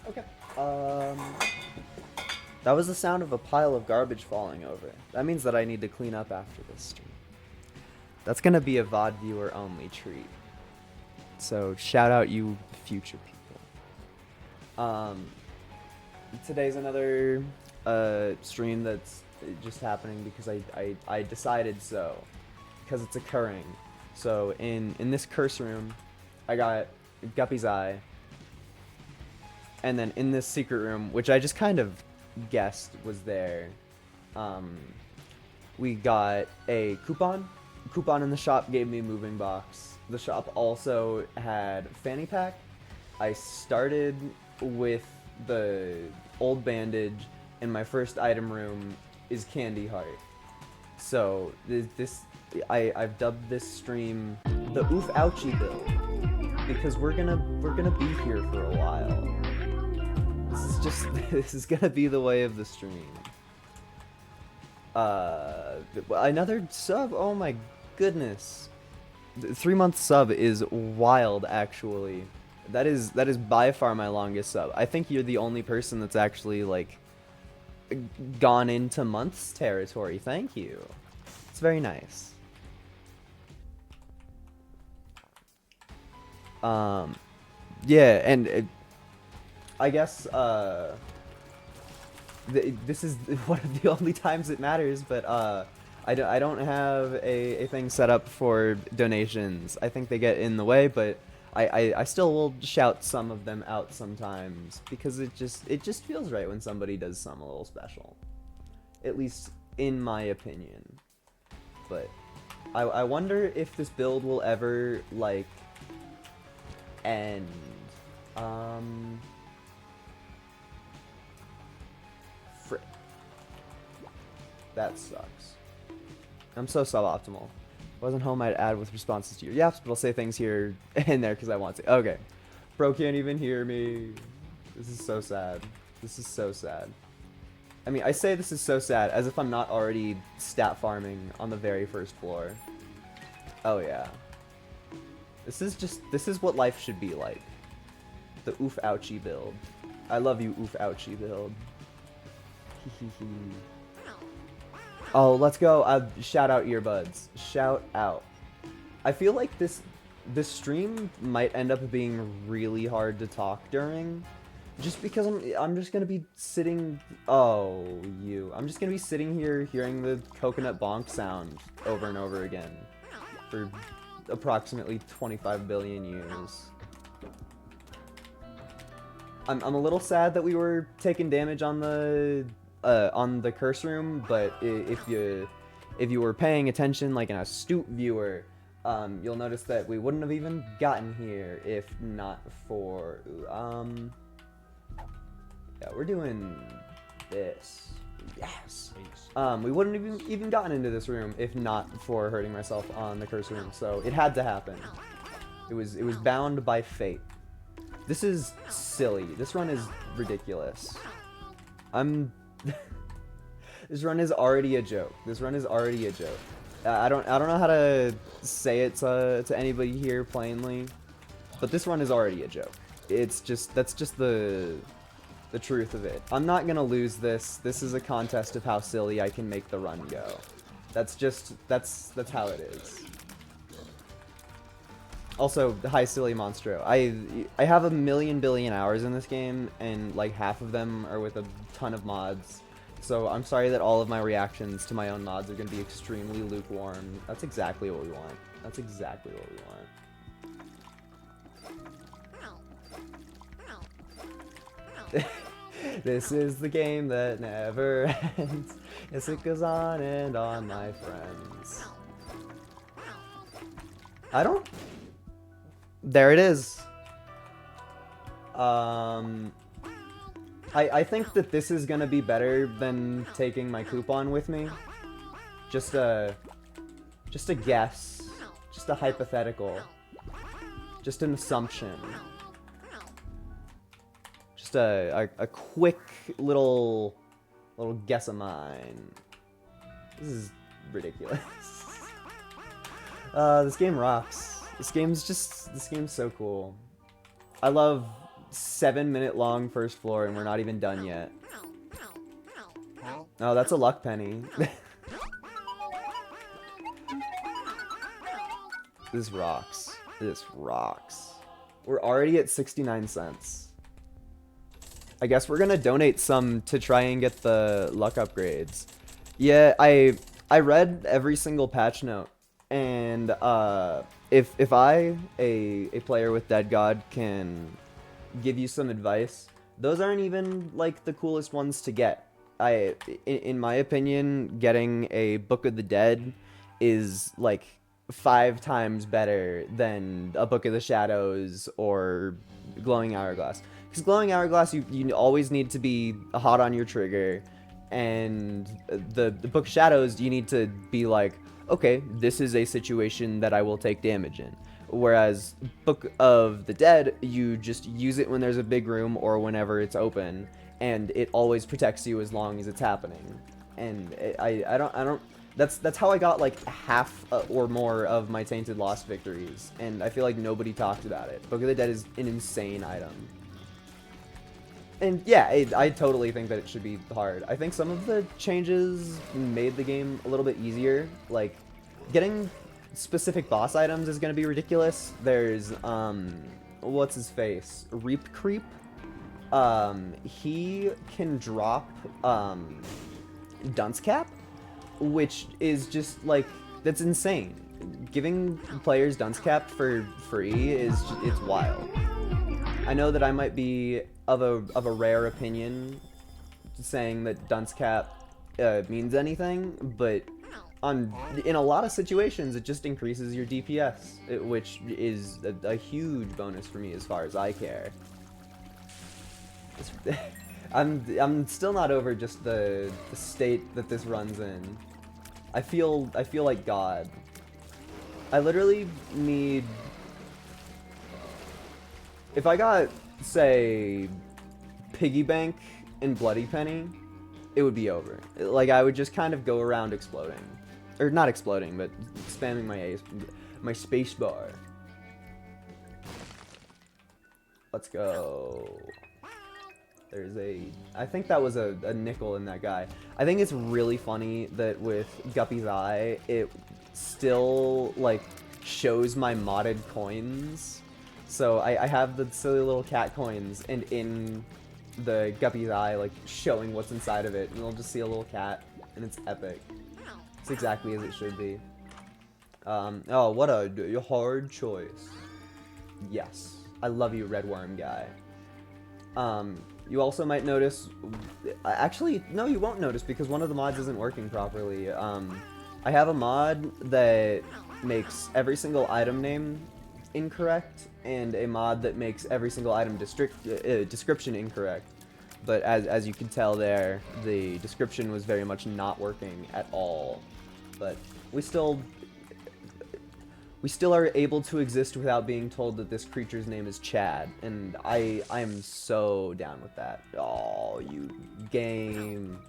Okay. That was the sound of a pile of garbage falling over. That means that I need to clean up after this stream. That's gonna be a VOD viewer only treat. So shout out you future people. Today's another stream that's just happening because I decided so. Because it's occurring. So in this curse room, I got Guppy's Eye. And then in this secret room, which I just kind of guessed was there, we got a coupon. Coupon in the shop gave me a moving box. The shop also had fanny pack. I started with the old bandage, and my first item room is Candy Heart. So I've dubbed this stream the Oof Ouchie build because we're gonna be here for a while. This is gonna be the way of the stream. Another sub. Oh my goodness. The 3-month sub is wild, actually. That is by far my longest sub. I think you're the only person that's actually like gone into months territory. Thank you. It's very nice. Yeah, and I guess this is one of the only times it matters, but I don't have a thing set up for donations. I think they get in the way, but I still will shout some of them out sometimes because it just feels right when somebody does something a little special, at least in my opinion. But I wonder if this build will ever like end. Frick. That sucks. I'm so suboptimal. Wasn't home, I'd add with responses to your yaps, but I'll say things here and there because I want to. Okay. Bro can't even hear me. This is so sad. This is so sad. I mean, I say this is so sad as if I'm not already stat farming on the very first floor. Oh yeah. This is what life should be like. The Oof Ouchie build. I love you, Oof Ouchie build. Oh, let's go. Shout out earbuds. Shout out. I feel like this stream might end up being really hard to talk during, just because I'm just gonna be sitting. Oh, I'm just gonna be sitting here hearing the coconut bonk sound over and over again for approximately 25 billion years. I'm a little sad that we were taking damage on the curse room, but if you were paying attention like an astute viewer, you'll notice that we wouldn't have even gotten here if not for yeah, we're doing this. Yes. We wouldn't have even gotten into this room if not for hurting myself on the curse room. So it had to happen. It was bound by fate. This is silly. This run is ridiculous. This run is already a joke. This run is already a joke. I don't know how to say it to anybody here plainly, but this run is already a joke. That's just the truth of it. I'm not gonna lose this. This is a contest of how silly I can make the run go. That's how it is. Also, hi silly monstro. I have a million billion hours in this game, and like half of them are with a ton of mods. So I'm sorry that all of my reactions to my own mods are going to be extremely lukewarm. That's exactly what we want. That's exactly what we want. This is the game that never ends. Yes, it goes on and on, my friends. I don't... There it is. I think that this is gonna be better than taking my coupon with me. Just a guess. Just a hypothetical. Just an assumption. Just a quick little guess of mine. This is ridiculous. This game rocks. This game's so cool. I love 7-minute long first floor and we're not even done yet. Oh, that's a luck penny. This rocks. This rocks. We're already at 69 cents. I guess we're gonna donate some to try and get the luck upgrades. Yeah, I read every single patch note, and if I, a player with Dead God, can give you some advice, those aren't even like the coolest ones to get. In my opinion, getting a Book of the Dead is like 5 times better than a Book of the Shadows or Glowing Hourglass. Because Glowing Hourglass, you always need to be hot on your trigger, and the Book of Shadows, you need to be like, okay, this is a situation that I will take damage in. Whereas Book of the Dead, you just use it when there's a big room or whenever it's open, and it always protects you as long as it's happening. And I don't. That's how I got like half or more of my Tainted Lost victories, and I feel like nobody talked about it. Book of the Dead is an insane item. And yeah, I totally think that it should be hard. I think some of the changes made the game a little bit easier. Like, getting specific boss items is going to be ridiculous. There's, what's his face? Reap Creep. He can drop, Dunce Cap, which is just, like, that's insane. Giving players Dunce Cap for free it's wild. I know that I might be of a rare opinion saying that Dunce Cap means anything, but in a lot of situations it just increases your DPS, which is a huge bonus for me as far as I care. I'm still not over just the state that this runs in. I feel like God. I literally need. If I got, say, Piggy Bank and Bloody Penny, it would be over. Like, I would just kind of go around exploding. Or not exploding, but spamming my space bar. Let's go. There's I think that was a nickel in that guy. I think it's really funny that with Guppy's Eye, it still, like, shows my modded coins. So I have the silly little cat coins, and in the Guppy's Eye, like, showing what's inside of it, and you'll just see a little cat, and it's epic. It's exactly as it should be. Oh, what a hard choice. Yes. I love you, Red Worm guy. You also might notice... Actually, no, you won't notice, because one of the mods isn't working properly. I have a mod that makes every single item name incorrect, and a mod that makes every single item description incorrect. But as you can tell there, the description was very much not working at all. But we still are able to exist without being told that this creature's name is Chad, and I am so down with that. Oh, you game.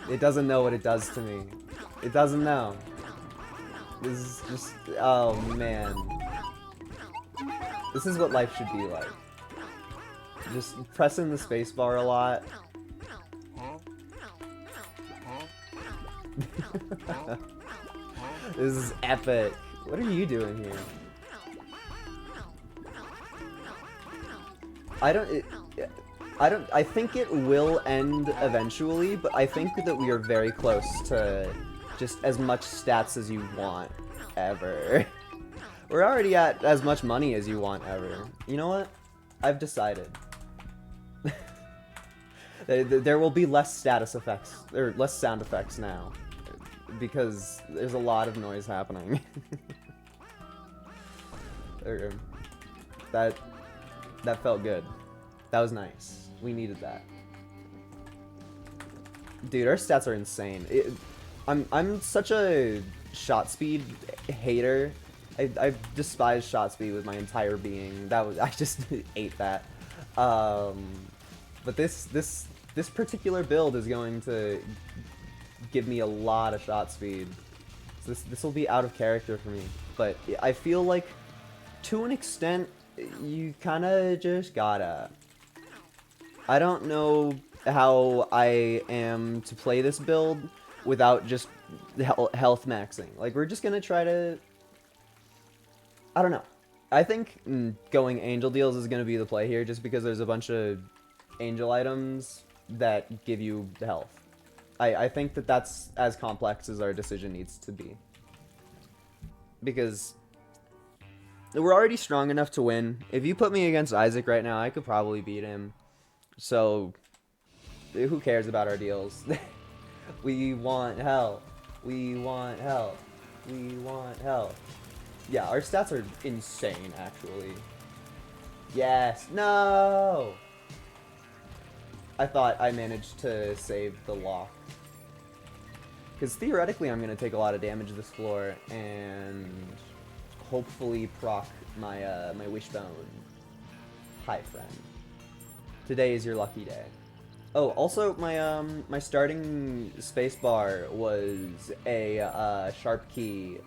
It doesn't know what it does to me. It doesn't know. This is just... Oh, man. This is what life should be like. Just pressing the spacebar a lot. This is epic. What are you doing here? I think it will end eventually, but I think that we are very close to just as much stats as you want ever. We're already at as much money as you want ever. You know what? I've decided. There will be less status effects, or less sound effects now, because there's a lot of noise happening. That felt good. That was nice. We needed that. Dude, our stats are insane. I'm such a shot speed hater. I despise shot speed with my entire being. I just ate that. But this particular build is going to give me a lot of shot speed. This will be out of character for me, but I feel like to an extent you kind of just gotta. I don't know how I am to play this build without just health maxing. Like, we're just gonna try to... I don't know. I think going Angel Deals is gonna be the play here, just because there's a bunch of Angel items that give you the health. I think that that's as complex as our decision needs to be. Because we're already strong enough to win. If you put me against Isaac right now, I could probably beat him. So, who cares about our deals? We want health. We want health. We want health. Yeah, our stats are insane, actually. Yes. No! I thought I managed to save the lock. Because theoretically, I'm going to take a lot of damage this floor and hopefully proc my my wishbone. Hi, friend. Today is your lucky day. Oh, also, my starting spacebar was a sharp key,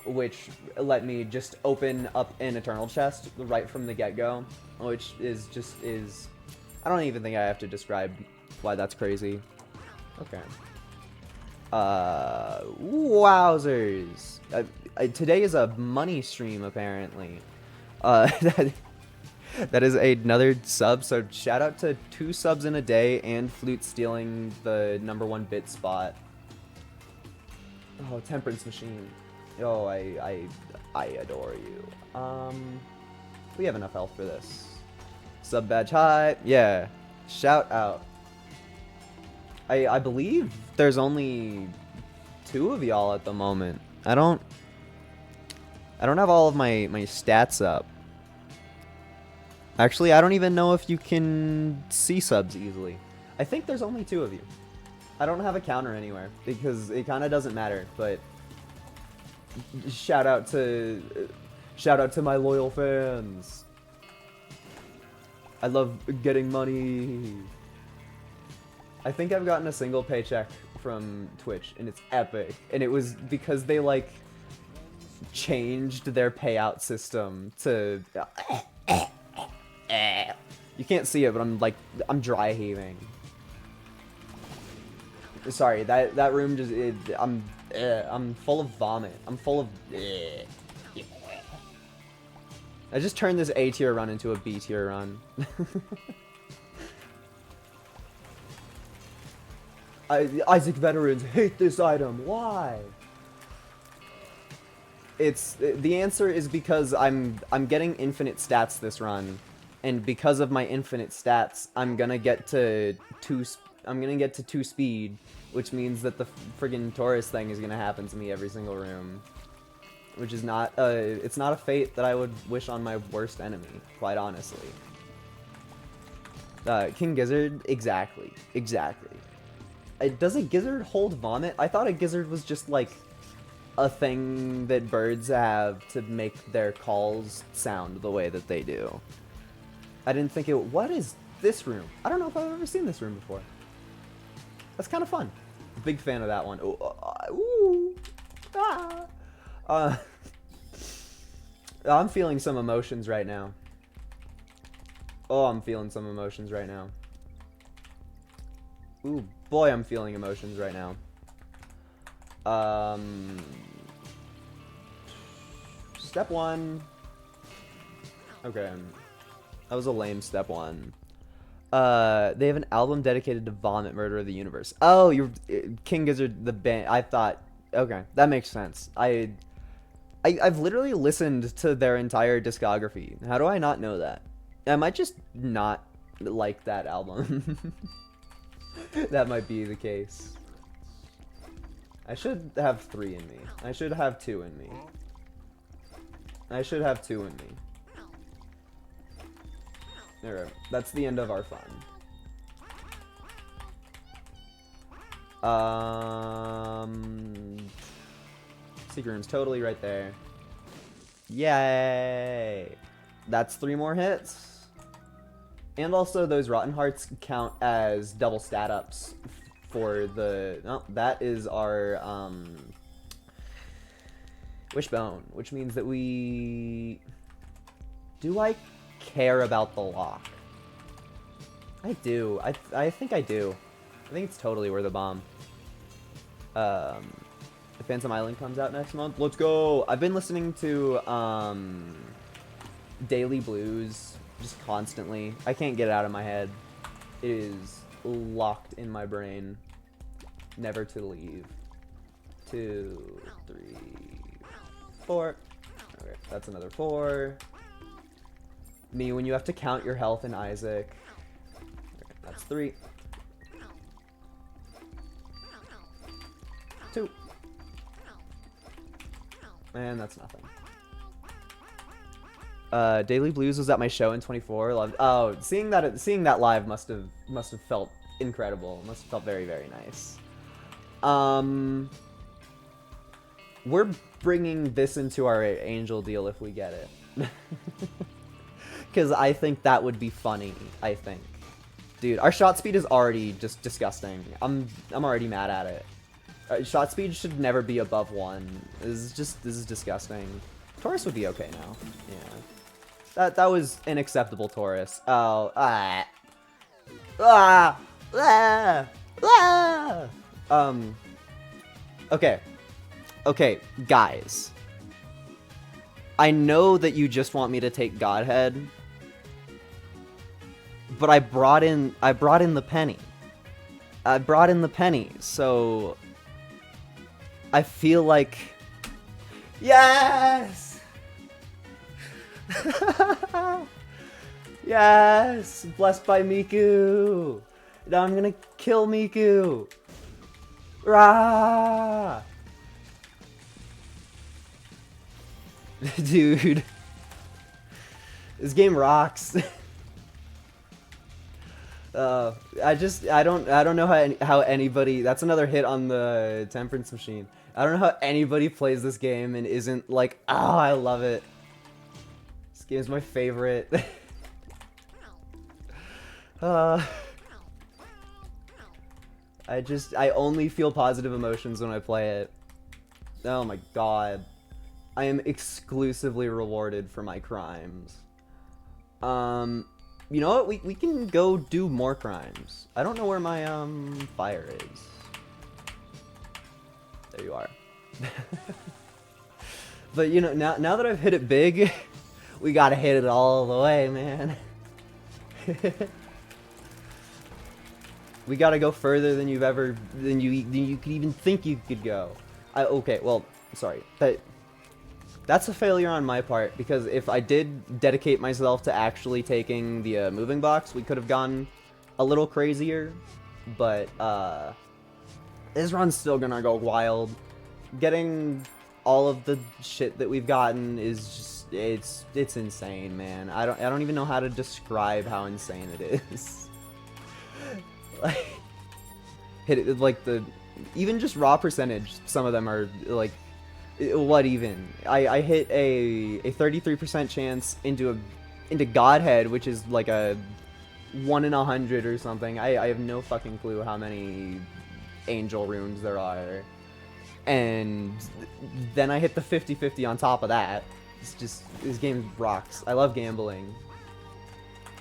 which let me just open up an Eternal chest right from the get-go, which is I don't even think I have to describe why that's crazy. Okay. Wowzers. Today is a money stream, apparently. That is another sub, so shout out to 2 subs in a day and Flute stealing the #1 bit spot. Oh, Temperance Machine. Oh, I adore you. We have enough health for this. Sub badge high. Yeah. Shout out. I believe there's only 2 of y'all at the moment. I don't have all of my stats up. Actually, I don't even know if you can see subs easily. I think there's only 2 of you. I don't have a counter anywhere because it kind of doesn't matter, but shout out to my loyal fans. I love getting money. I think I've gotten a single paycheck from Twitch, and it's epic. And it was because they, like, changed their payout system to... You can't see it, but I'm dry heaving. Sorry, that room just... I'm full of vomit. I'm full of... I just turned this A tier run into a B tier run. Isaac veterans hate this item. Why? The answer is because I'm getting infinite stats this run, and because of my infinite stats, I'm gonna get to 2 speed, which means that the friggin' Taurus thing is gonna happen to me every single room, which is not it's not a fate that I would wish on my worst enemy, quite honestly. King Gizzard, exactly. Does a gizzard hold vomit? I thought a gizzard was just, like, a thing that birds have to make their calls sound the way that they do. I didn't think it... What is this room? I don't know if I've ever seen this room before. That's kind of fun. Big fan of that one. Ooh, I'm feeling some emotions right now. Oh, I'm feeling some emotions right now. Ooh, boy, I'm feeling emotions right now. Step 1. Okay. That was a lame step 1. They have an album dedicated to Vomit, Murder of the Universe. Oh, you're King Gizzard, the band. I thought, okay, that makes sense. I've literally listened to their entire discography. How do I not know that? I might just not like that album. That might be the case. I should have 3 in me. I should have 2 in me. I should have 2 in me. Alright, that's the end of our fun. Secret room's totally right there. Yay! That's 3 more hits. And also, those Rotten Hearts count as double stat ups for the... Oh, that is our, Wishbone, which means that we... Do I care about the lock? I do. I think I do. I think it's totally worth a bomb. The Phantom Island comes out next month. Let's go! I've been listening to Daily Blues just constantly. I can't get it out of my head. It is locked in my brain. Never to leave. 2, 3, 4. Okay, that's another 4. Me, when you have to count your health in Isaac. Okay, that's 3. 2. And that's nothing. Daily Blues was at my show in 24. Loved. Oh, seeing that live must have felt incredible. Must have felt very, very nice. We're bringing this into our Angel deal if we get it. Because I think that would be funny, I think. Dude, our shot speed is already just disgusting. I'm already mad at it. Shot speed should never be above 1. This is disgusting. Taurus would be okay now. Yeah. That was an acceptable Taurus. Oh, okay. Okay, guys. I know that you just want me to take Godhead, but I brought in the penny. I brought in the penny, so I feel like yes. Yes, blessed by Miku. Now I'm gonna kill Miku. Rah! Dude, this game rocks. I don't know how anybody. That's another hit on the Temperance Machine. I don't know how anybody plays this game and isn't like, oh, I love it. This game's my favorite. I only feel positive emotions when I play it. Oh my god. I am exclusively rewarded for my crimes. You know what? We can go do more crimes. I don't know where my fire is. There you are. But you know, now that I've hit it big, we gotta hit it all the way, man. We gotta go further than you could even think you could go. Okay, well, sorry. That's a failure on my part, because if I did dedicate myself to actually taking the moving box, we could have gone a little crazier. But this run's still gonna go wild. Getting all of the shit that we've gotten is just it's insane, man. I don't even know how to describe how insane it is. Like, hit it like even just raw percentage. Some of them are like. What even? I hit a 33% chance into Godhead, which is like a 1 in 100 or something. I have no fucking clue how many angel runes there are. And then I hit the 50-50 on top of that. It's just, this game rocks. I love gambling.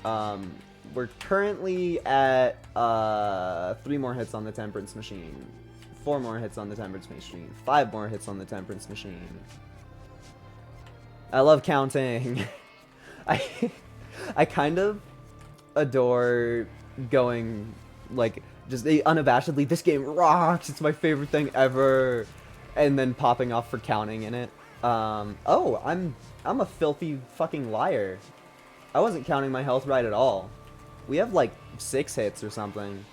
We're currently at 3 more hits on the Temperance Machine. 4 more hits on the Temperance Machine. 5 more hits on the Temperance Machine. I love counting. I kind of adore going, like, just unabashedly, this game rocks, it's my favorite thing ever, and then popping off for counting in it. Oh, I'm a filthy fucking liar. I wasn't counting my health right at all. We have, like, 6 hits or something.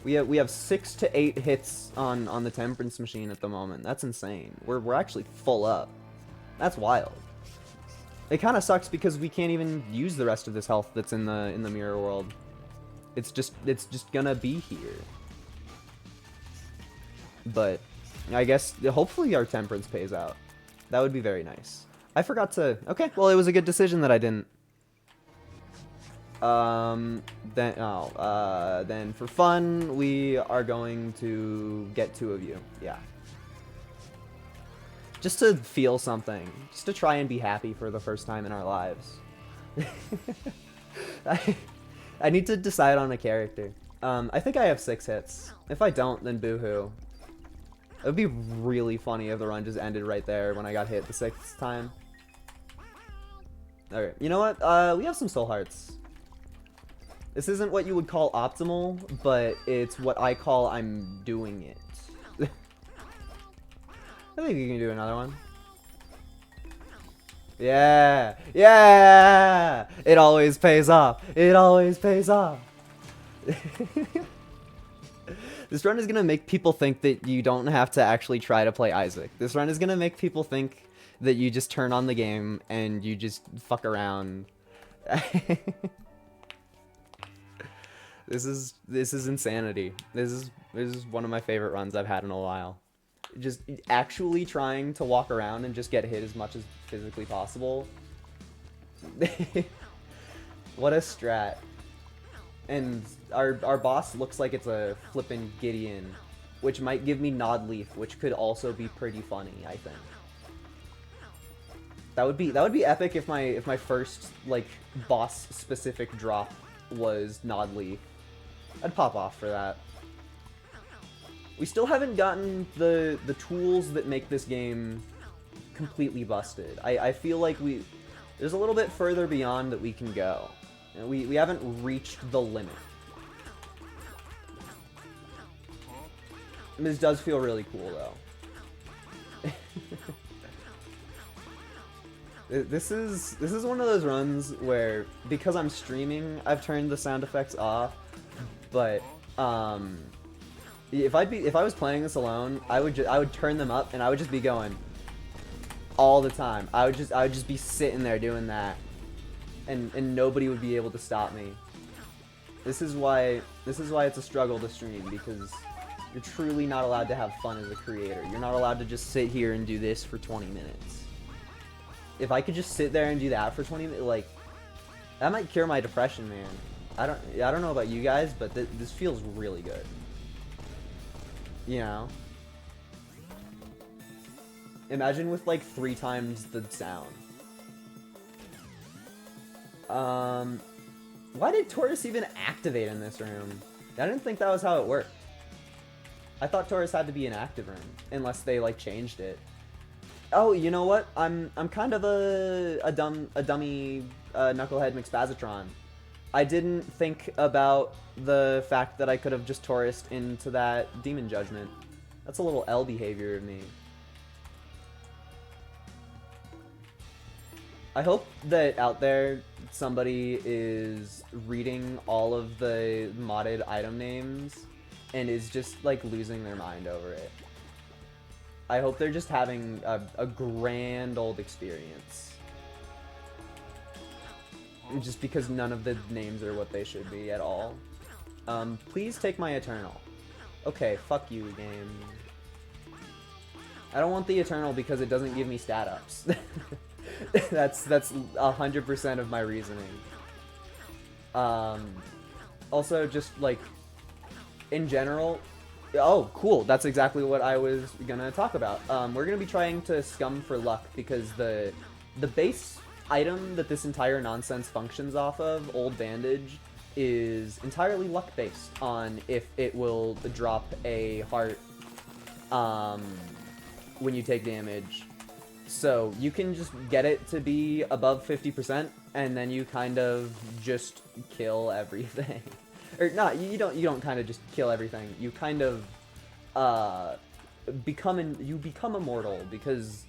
We have 6 to 8 hits on the Temperance Machine at the moment. That's insane. We're actually full up. That's wild. It kind of sucks because we can't even use the rest of this health that's in the mirror world. It's just gonna be here. But I guess hopefully our Temperance pays out. That would be very nice. I forgot to. Okay, well it was a good decision that I didn't. Then for fun, we are going to get 2 of you. Yeah. Just to feel something. Just to try and be happy for the first time in our lives. I need to decide on a character. I think I have 6 hits. If I don't, then boo-hoo. It would be really funny if the run just ended right there when I got hit the 6th time. Okay, you know what? We have some soul hearts. This isn't what you would call optimal, but it's what I call I'm doing it. I think you can do another one. Yeah! Yeah! It always pays off. It always pays off. This run is gonna make people think that you don't have to actually try to play Isaac. This run is gonna make people think that you just turn on the game and you just fuck around. This is insanity. This is one of my favorite runs I've had in a while. Just actually trying to walk around and just get hit as much as physically possible. What a strat. And our boss looks like it's a flippin' Gideon, which might give me Nod Leaf, which could also be pretty funny, I think. That would be epic if my first like boss specific drop was Nod Leaf. I'd pop off for that. We still haven't gotten the tools that make this game completely busted. I feel like there's a little bit further beyond that we can go. We haven't reached the limit. This does feel really cool though. This is one of those runs where, because I'm streaming, I've turned the sound effects off. But if I was playing this alone, I would turn them up and I would just be going all the time. I would just be sitting there doing that, and nobody would be able to stop me. This is why it's a struggle to stream, because you're truly not allowed to have fun as a creator. You're not allowed to just sit here and do this for 20 minutes. If I could just sit there and do that for 20 minutes, like, that might cure my depression, man. I don't know about you guys, but this feels really good. You know? Imagine with like 3 times the sound. Why did Taurus even activate in this room? I didn't think that was how it worked. I thought Taurus had to be an active room, unless they like changed it. Oh, you know what? I'm kind of a dummy knucklehead McSpazatron. I didn't think about the fact that I could have just Taurused into that Demon Judgment. That's a little L behavior of me. I hope that out there somebody is reading all of the modded item names and is just like losing their mind over it. I hope they're just having a grand old experience. Just because none of the names are what they should be at all. Please take my Eternal. Okay, fuck you, game. I don't want the Eternal because it doesn't give me stat ups. That's 100% of my reasoning. Also, just like in general. Oh, cool. That's exactly what I was gonna talk about. We're gonna be trying to scum for luck because the base item that this entire nonsense functions off of, Old Bandage, is entirely luck based on if it will drop a heart when you take damage. So you can just get it to be above 50% and then you kind of just kill everything. Or not, you don't kind of just kill everything. You kind of become immortal, because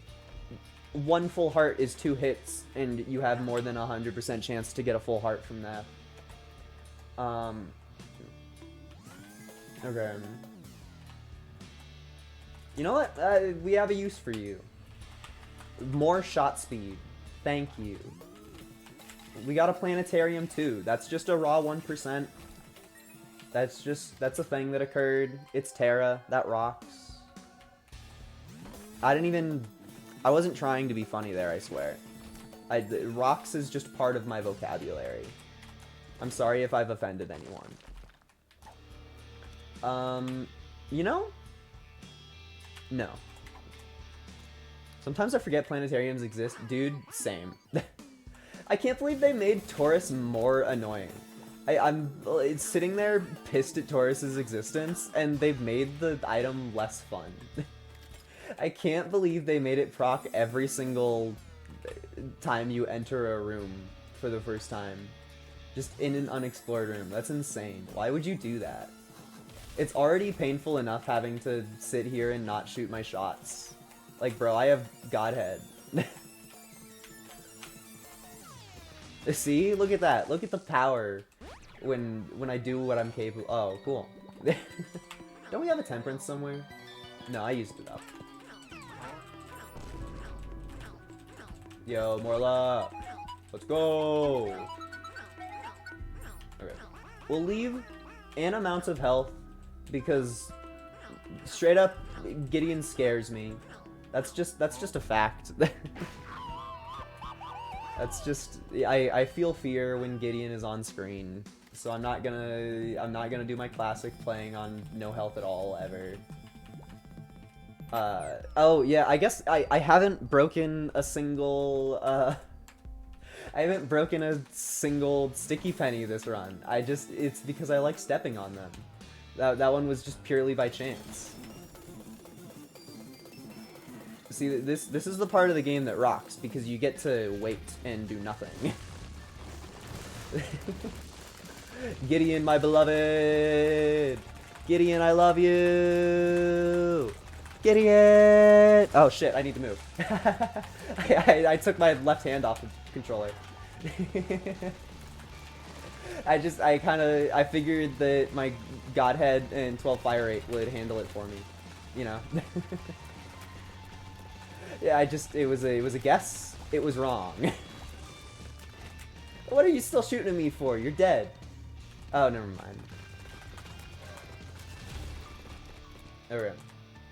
1 full heart is 2 hits, and you have more than 100% chance to get a full heart from that. Okay. You know what? We have a use for you. More shot speed. Thank you. We got a planetarium too. That's just a raw 1%. That's a thing that occurred. It's Terra. That rocks. I wasn't trying to be funny there, I swear. Rocks is just part of my vocabulary. I'm sorry if I've offended anyone. You know? No. Sometimes I forget planetariums exist. Dude, same. I can't believe they made Taurus more annoying. I'm it's sitting there pissed at Taurus's existence, and they've made the item less fun. I can't believe they made it proc every single time you enter a room for the first time. Just in an unexplored room. That's insane. Why would you do that? It's already painful enough having to sit here and not shoot my shots. Like, bro, I have Godhead. See? Look at that. Look at the power when I do what I'm capable. Oh, cool. Don't we have a temperance somewhere? No, I used it up. Yo, Morla. Let's go. Okay. We'll leave an amount of health because straight up Gideon scares me. That's just a fact. That's just I feel fear when Gideon is on screen. So I'm not gonna do my classic playing on no health at all ever. Oh yeah, I guess I haven't broken a single I haven't broken a single sticky penny this run. It's because I like stepping on them. That one was just purely by chance. See, this is the part of the game that rocks because you get to wait and do nothing. Gideon, my beloved! Gideon, I love you! Gideon! Oh shit, I need to move. I took my left hand off the controller. I figured that my Godhead and 12 fire rate would handle it for me. You know? Yeah, it was a guess. It was wrong. What are you still shooting at me for? You're dead. Oh, never mind. Okay.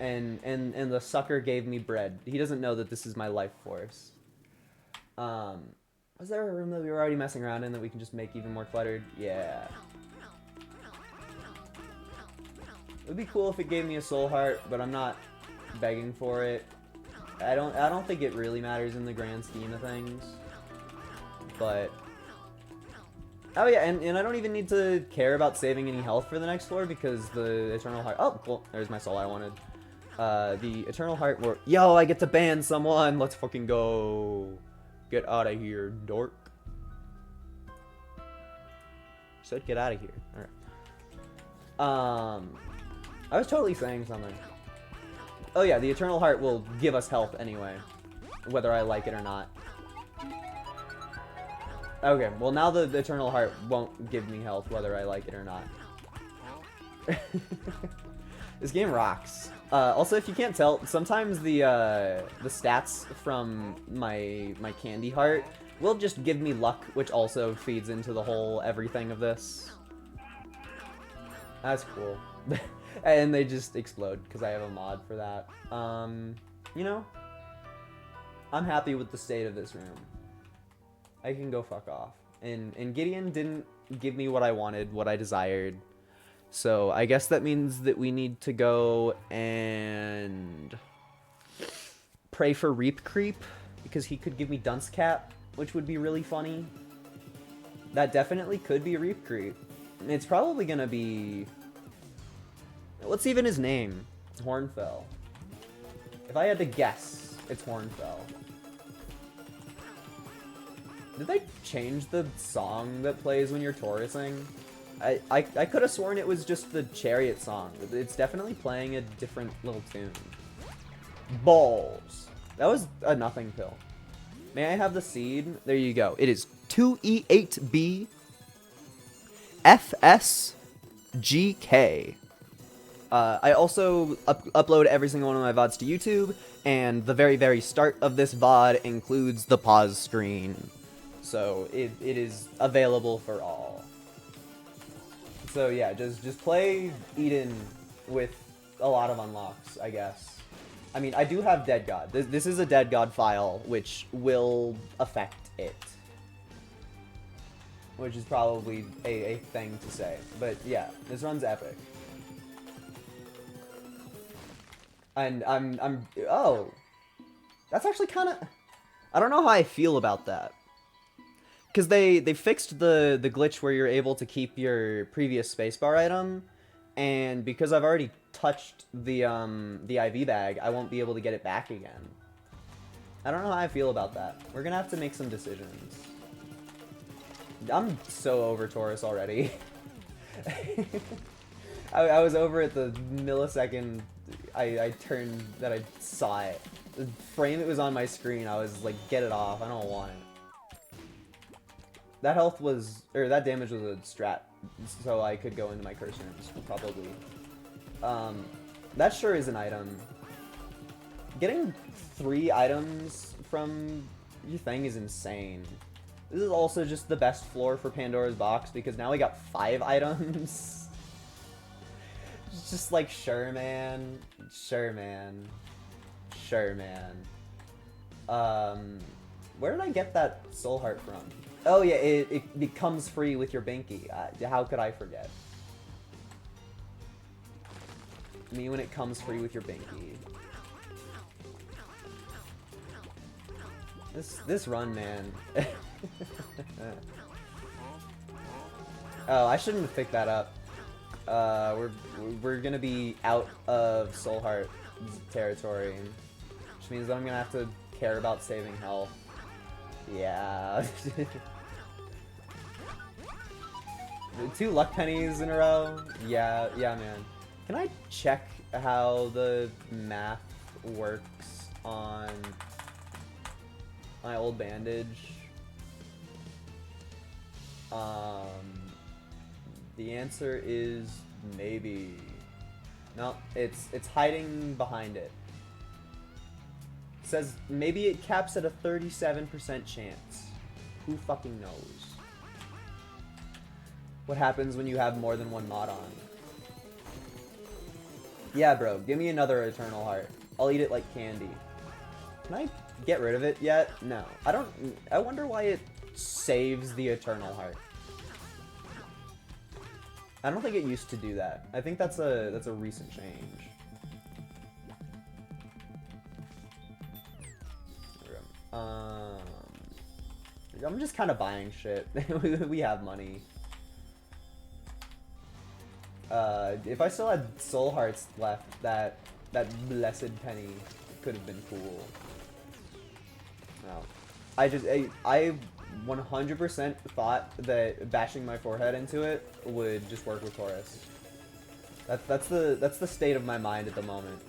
And the sucker gave me bread. He doesn't know that this is my life force. Was there a room that we were already messing around in that we can just make even more cluttered? Yeah. It would be cool if it gave me a soul heart, but I'm not begging for it. I don't think it really matters in the grand scheme of things. But oh yeah, and I don't even need to care about saving any health for the next floor because the Eternal Heart. Oh, cool. There's my soul I wanted. The Eternal Heart were. Yo, I get to ban someone. Let's fucking go. Get out of here, dork. Said get out of here. All right. I was totally saying something. Oh yeah, the Eternal Heart will give us health anyway, whether I like it or not. Okay, well now the Eternal Heart won't give me health whether I like it or not. This game rocks. Also, if you can't tell, sometimes the stats from my Candy Heart will just give me luck, which also feeds into the whole everything of this. That's cool. And they just explode because I have a mod for that. You know, I'm happy with the state of this room. I can go fuck off. And Gideon didn't give me what I wanted, what I desired. So I guess that means that we need to go and pray for Reap Creep, because he could give me Dunce Cap, which would be really funny. That definitely could be Reap Creep. It's probably gonna be... What's even his name? Hornfell. If I had to guess, it's Hornfell. Did they change the song that plays when you're Taurusing? I could have sworn it was just the Chariot song. It's definitely playing a different little tune. Balls. That was a nothing pill. May I have the seed? There you go. It is 2E8B FSGK. I also upload every single one of my VODs to YouTube, and the very, very start of this VOD includes the pause screen. So it is available for all. So yeah, just play Eden with a lot of unlocks, I guess. I mean, I do have Dead God. This is a Dead God file, which will affect it. Which is probably a thing to say. But yeah, this run's epic. And oh. That's actually kind of... I don't know how I feel about that. Because they fixed the glitch where you're able to keep your previous spacebar item, and because I've already touched the IV bag, I won't be able to get it back again. I don't know how I feel about that. We're gonna have to make some decisions. I'm so over Taurus already. I was over at the millisecond I turned that I saw it. The frame it was on my screen, I was like, get it off, I don't want it. That health was, or that damage was a strat, so I could go into my cursor and probably. That sure is an item. Getting 3 items from your thing is insane. This is also just the best floor for Pandora's Box because now we got 5 items. It's just like, sure man, sure man, sure man. Where did I get that soul heart from? Oh yeah, it becomes free with your Binky. How could I forget? Me when it comes free with your Binky. This run, man. Oh, I shouldn't have picked that up. We're gonna be out of Soul Heart territory, which means that I'm gonna have to care about saving health. Yeah. 2 luck pennies in a row. Yeah, man. Can I check how the math works on my old bandage? The answer is maybe. No, it's hiding behind it. It says maybe it caps at a 37% chance. Who fucking knows? What happens when you have more than 1 mod on? Yeah, bro, give me another Eternal Heart. I'll eat it like candy. Can I get rid of it yet? No. I wonder why it saves the Eternal Heart. I don't think it used to do that. I think that's a recent change. I'm just kind of buying shit. We have money. If I still had soul hearts left, that blessed penny could have been cool. No. I 100% thought that bashing my forehead into it would just work with Taurus. That's the state of my mind at the moment.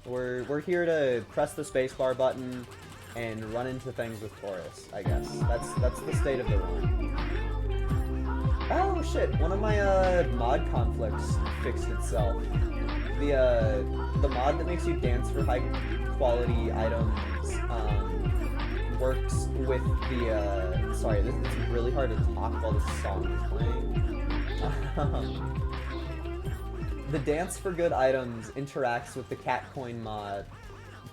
We're here to press the spacebar button and run into things with Taurus, I guess. That's the state of the run. Oh shit! One of my mod conflicts fixed itself. The mod that makes you dance for high quality items works with the sorry, it's really hard to talk while this song is playing. The dance for good items interacts with the Catcoin mod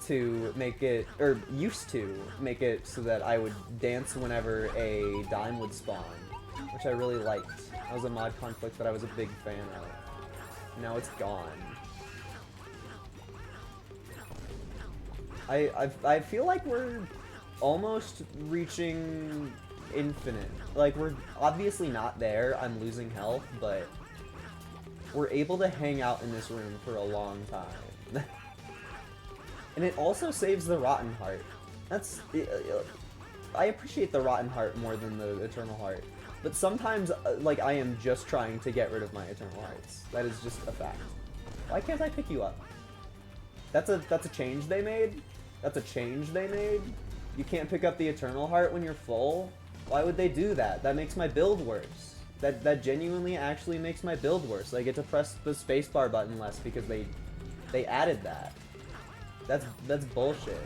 to make it, or used to make it so that I would dance whenever a dime would spawn, which I really liked. That was a mod conflict that I was a big fan of. Now it's gone. I feel like we're almost reaching infinite. Like, we're obviously not there. I'm losing health, but we're able to hang out in this room for a long time. And it also saves the Rotten Heart. I appreciate the Rotten Heart more than the Eternal Heart. But sometimes, like, I am just trying to get rid of my Eternal Hearts. That is just a fact. Why can't I pick you up? That's a change they made? That's a change they made? You can't pick up the Eternal Heart when you're full? Why would they do that? That makes my build worse. That genuinely actually makes my build worse. I get to press the spacebar button less because they added that. That's bullshit.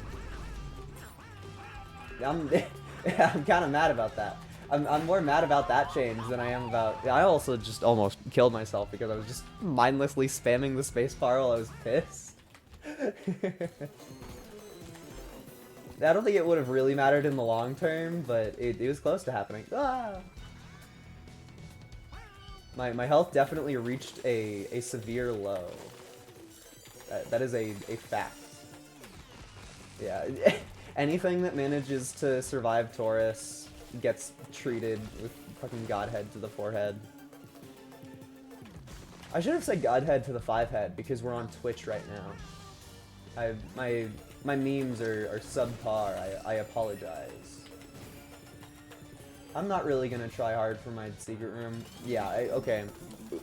I'm kind of mad about that. I'm more mad about that change than I am about... I also just almost killed myself because I was just mindlessly spamming the spacebar while I was pissed. I don't think it would have really mattered in the long term, but it was close to happening. Ah! My health definitely reached a severe low. That is a fact. Yeah. Anything that manages to survive Taurus gets treated with fucking Godhead to the forehead. I should have said Godhead to the 5-head because we're on Twitch right now. My memes are subpar. I apologize. I'm not really gonna try hard for my secret room. Yeah, okay.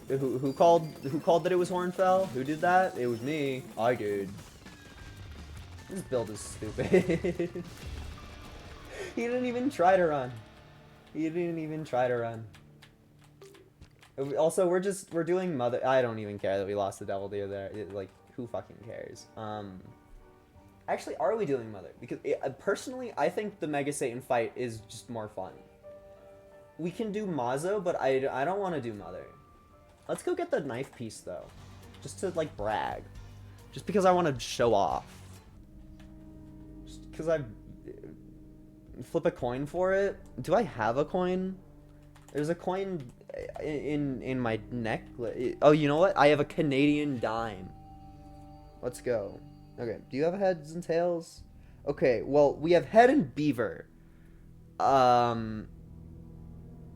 Who called that it was Hornfell? Who did that? It was me. I did. This build is stupid. He didn't even try to run. He didn't even try to run. Also, we're doing Mother. I don't even care that we lost the Devil Deer there. Like, who fucking cares? Actually, are we doing Mother? Because personally, I think the Mega Satan fight is just more fun. We can do Mazo, but I don't want to do Mother. Let's go get the knife piece though, just to like brag, just because I want to show off. Just because I flip a coin for it. Do I have a coin? There's a coin in my neck. Oh, you know what? I have a Canadian dime. Let's go. Okay, do you have heads and tails? Okay, well, we have head and beaver.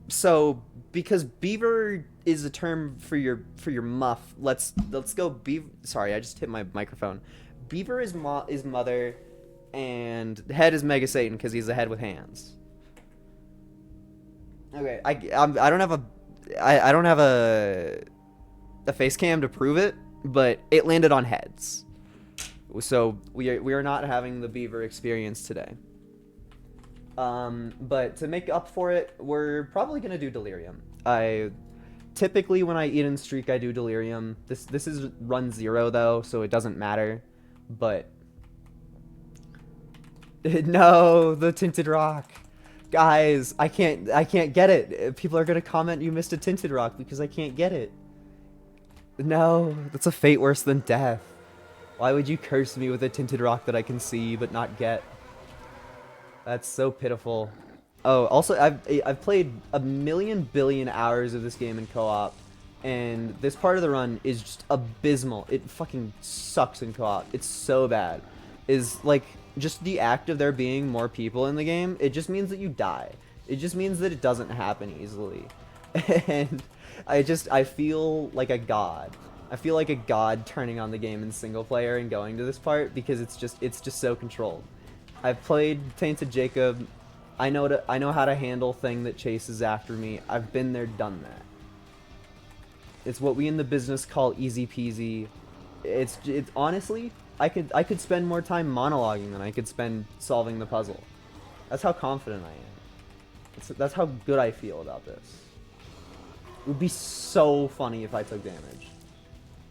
So because beaver is a term for your muff, let's go beaver. Sorry, I just hit my microphone. Beaver is mother, and head is Mega Satan because he's a head with hands. Okay, I don't have a face cam to prove it, but it landed on heads. So we are not having the beaver experience today. But to make up for it, we're probably gonna do delirium. Typically when I eat in streak, I do delirium. This is run 0 though, so it doesn't matter. But no, the tinted rock. Guys, I can't get it. People are gonna comment you missed a tinted rock because I can't get it. No, that's a fate worse than death. Why would you curse me with a tinted rock that I can see but not get? That's so pitiful. Oh, also I've played a million billion hours of this game in co-op, and this part of the run is just abysmal. It fucking sucks in co-op. It's so bad. Is like just the act of there being more people in the game, it just means that you die. It just means that it doesn't happen easily. And I feel like a god. I feel like a god turning on the game in single player and going to this part because it's just so controlled. I've played Tainted Jacob. I know how to handle thing that chases after me. I've been there, done that. It's what we in the business call easy peasy. It's honestly, I could spend more time monologuing than I could spend solving the puzzle. That's how confident I am. That's how good I feel about this. It would be so funny if I took damage.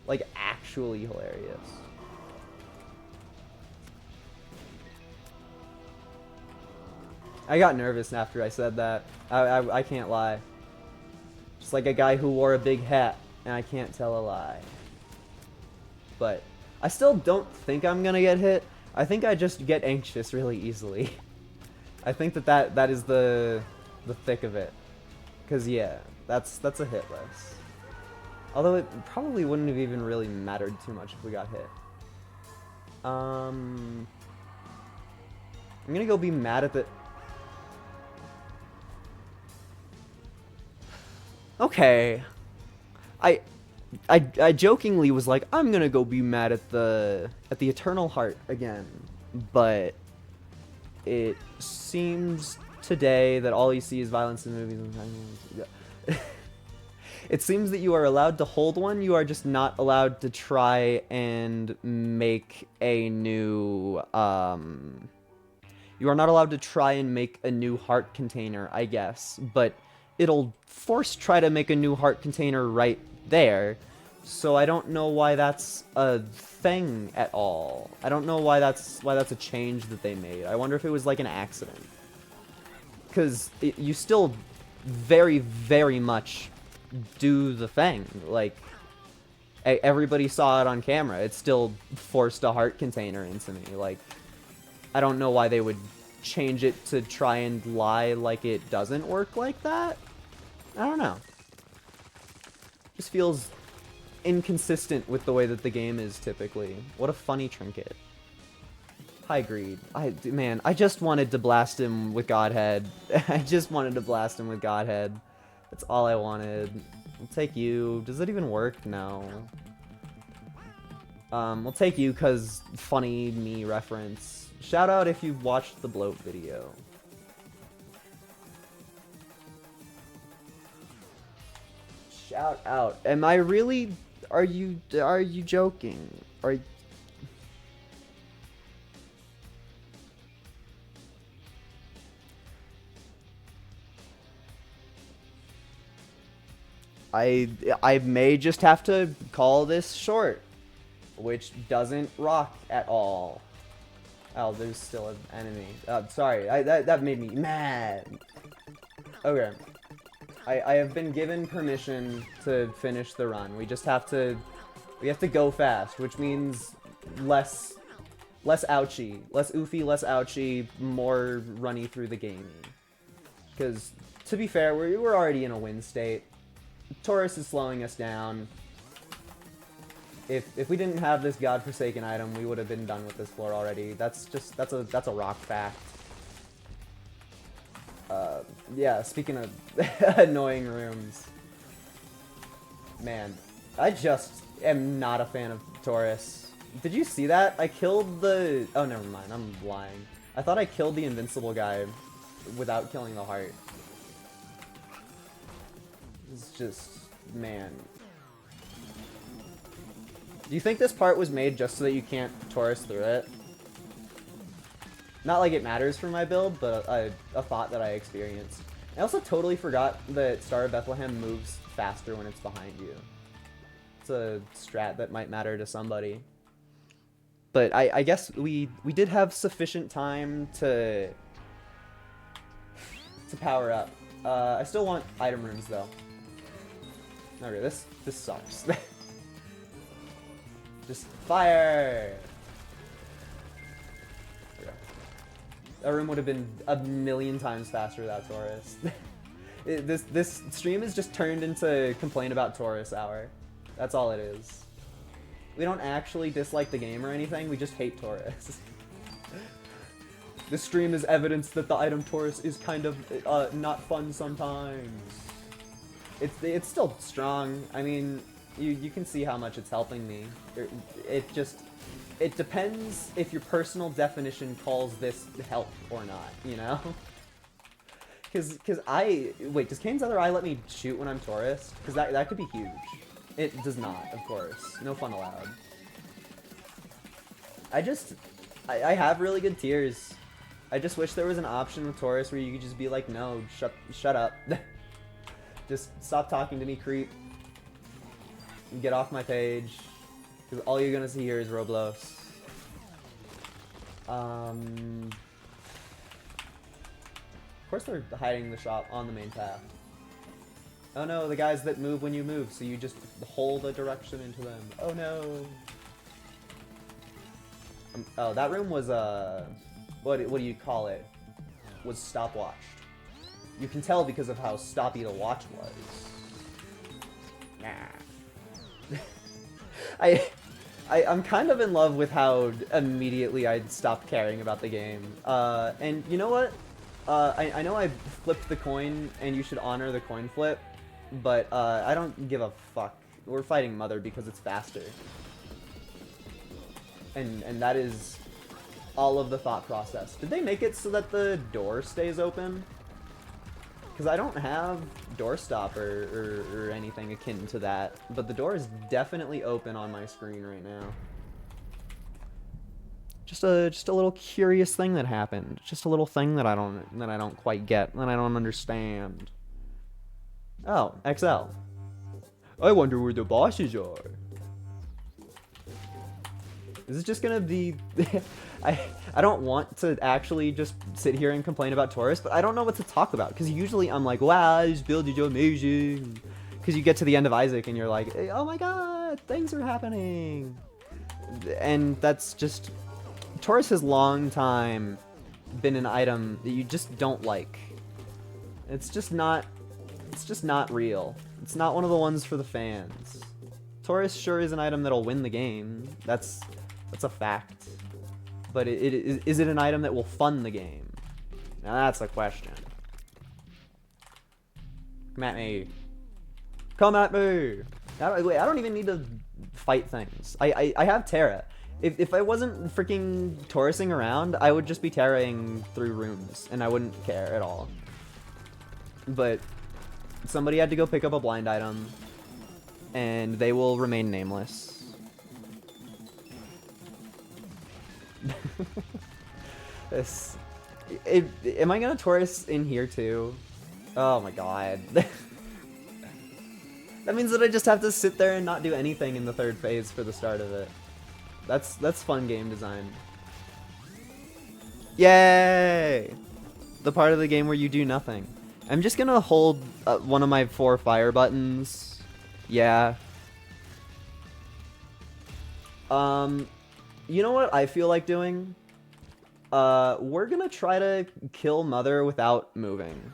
Like, actually hilarious. I got nervous after I said that. I can't lie. Just like a guy who wore a big hat, and I can't tell a lie. But I still don't think I'm gonna get hit. I think I just get anxious really easily. I think that is the thick of it. Cause yeah, that's a hit list. Although it probably wouldn't have even really mattered too much if we got hit. I'm gonna go be mad at the... Okay. I jokingly was like, I'm gonna go be mad at the Eternal Heart again, but it seems today that all you see is violence in movies. It seems that you are allowed to hold one, you are just not allowed to try and make a new, you are not allowed to try and make a new heart container, I guess, but it'll try to make a new heart container right there, so I don't know why that's a thing at all. I don't know why that's a change that they made. I wonder if it was like an accident. Because you still very, very much do the thing. Like, everybody saw it on camera. It still forced a heart container into me. Like, I don't know why they would change it to try and lie like it doesn't work like that. I don't know. Just feels inconsistent with the way that the game is typically. What a funny trinket. High greed. Man, I just wanted to blast him with Godhead. I just wanted to blast him with Godhead. That's all I wanted. We'll take you. Does it even work? No. We'll take you because funny me reference. Shout out if you watched the bloat video. Shout out. Am I really? Are you joking? Are I may just have to call this short, which doesn't rock at all. Oh, there's still an enemy. Sorry, that made me mad. Okay. I have been given permission to finish the run. We have to go fast, which means less ouchy, less oofy, less ouchy, more runny through the game. Because to be fair, we're already in a win state. Taurus is slowing us down. If we didn't have this godforsaken item, we would have been done with this floor already. That's a rock fact. Yeah, speaking of annoying rooms. Man, I just am not a fan of Taurus. Did you see that? I killed the... Oh, never mind. I'm lying. I thought I killed the invincible guy without killing the heart. It's just... Man. Do you think this part was made just so that you can't Taurus through it? Not like it matters for my build, but a thought that I experienced. I also totally forgot that Star of Bethlehem moves faster when it's behind you. It's a strat that might matter to somebody. But I guess we did have sufficient time to power up. I still want item rooms though. Okay, this sucks. Just fire! That room would have been a million times faster without Taurus. This stream is just turned into complain about Taurus hour. That's all it is. We don't actually dislike the game or anything, we just hate Taurus. This stream is evidence that the item Taurus is kind of not fun sometimes. It's still strong. I mean, you can see how much it's helping me. It depends if your personal definition calls this help or not, you know? Cause wait, does Kane's other eye let me shoot when I'm Taurus? Cause that could be huge. It does not, of course. No fun allowed. I have really good tiers. I just wish there was an option with Taurus where you could just be like, no, shut up. Just stop talking to me, creep. Get off my page. Because all you're gonna see here is Roblox. Of course they're hiding the shop on the main path. Oh no, the guys that move when you move, so you just hold a direction into them. Oh no. Oh, that room was, what do you call it? Was stopwatched. You can tell because of how stoppy the watch was. Nah. I'm kind of in love with how immediately I stopped caring about the game. And you know what? I know I flipped the coin, and you should honor the coin flip, but I don't give a fuck. We're fighting Mother because it's faster. And that is all of the thought process. Did they make it so that the door stays open? Because I don't have doorstop or anything akin to that, but the door is definitely open on my screen right now. Just a little curious thing that happened. Just a little thing that I don't quite get, that I don't understand. Oh, XL. I wonder where the bosses are. Is it just gonna be... I don't want to actually just sit here and complain about Taurus, but I don't know what to talk about, because usually I'm like, wow, this build is amazing. Because you get to the end of Isaac and you're like, oh my god, things are happening. And that's just... Taurus has long time been an item that you just don't like. It's just not real. It's not one of the ones for the fans. Taurus sure is an item that'll win the game. That's a fact. but is it an item that will fund the game? Now that's a question. Come at me. Come at me! Wait, I don't even need to fight things. I have Terra. If I wasn't freaking Taurusing around, I would just be Terraing through rooms, and I wouldn't care at all. But somebody had to go pick up a blind item, and they will remain nameless. Am I gonna Taurus in here too? Oh my god. That means that I just have to sit there and not do anything in the third phase for the start of it. That's fun game design. Yay! The part of the game where you do nothing. I'm just gonna hold one of my 4 fire buttons. Yeah. You know what I feel like doing? We're gonna try to kill Mother without moving.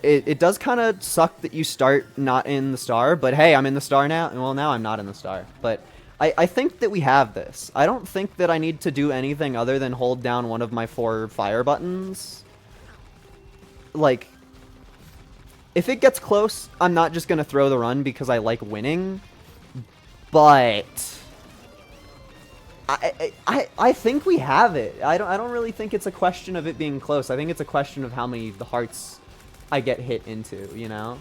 It does kind of suck that you start not in the star, but hey, I'm in the star now. Well, now I'm not in the star, but I think that we have this. I don't think that I need to do anything other than hold down one of my 4 fire buttons. Like, if it gets close, I'm not just gonna throw the run because I like winning, but I think we have it. I don't really think it's a question of it being close. I think it's a question of how many the hearts I get hit into, you know?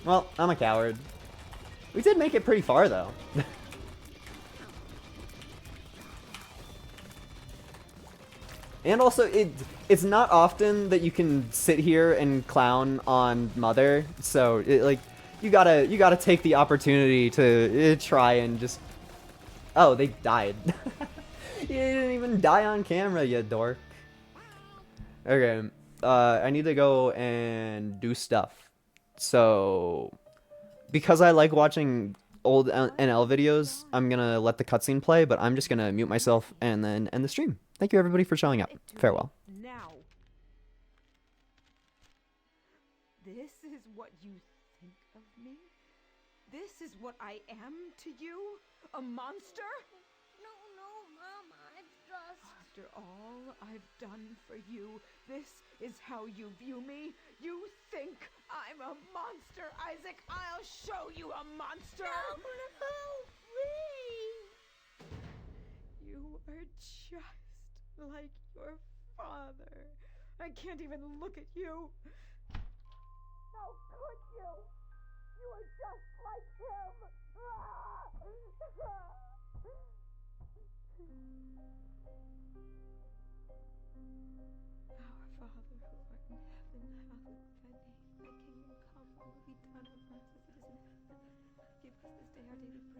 Well, I'm a coward. We did make it pretty far, though. And also, it's not often that you can sit here and clown on Mother, so, like, you gotta take the opportunity to try and just... Oh, they died. You didn't even die on camera, you dork. Okay, I need to go and do stuff. So, because I like watching old NL videos, I'm gonna let the cutscene play, but I'm just gonna mute myself and then end the stream. Thank you everybody for showing up. Farewell. Now. This is what you think of me? This is what I am to you? A monster? No, Mom, I've just... After all I've done for you, this is how you view me? You think I'm a monster, Isaac? I'll show you a monster! No, please! You are just like your father. I can't even look at you. How could you? You are just like him! Our Father who art in heaven, hallowed be thy name. Thy kingdom come, will be done on earth as it is in heaven. Give us this day our daily bread.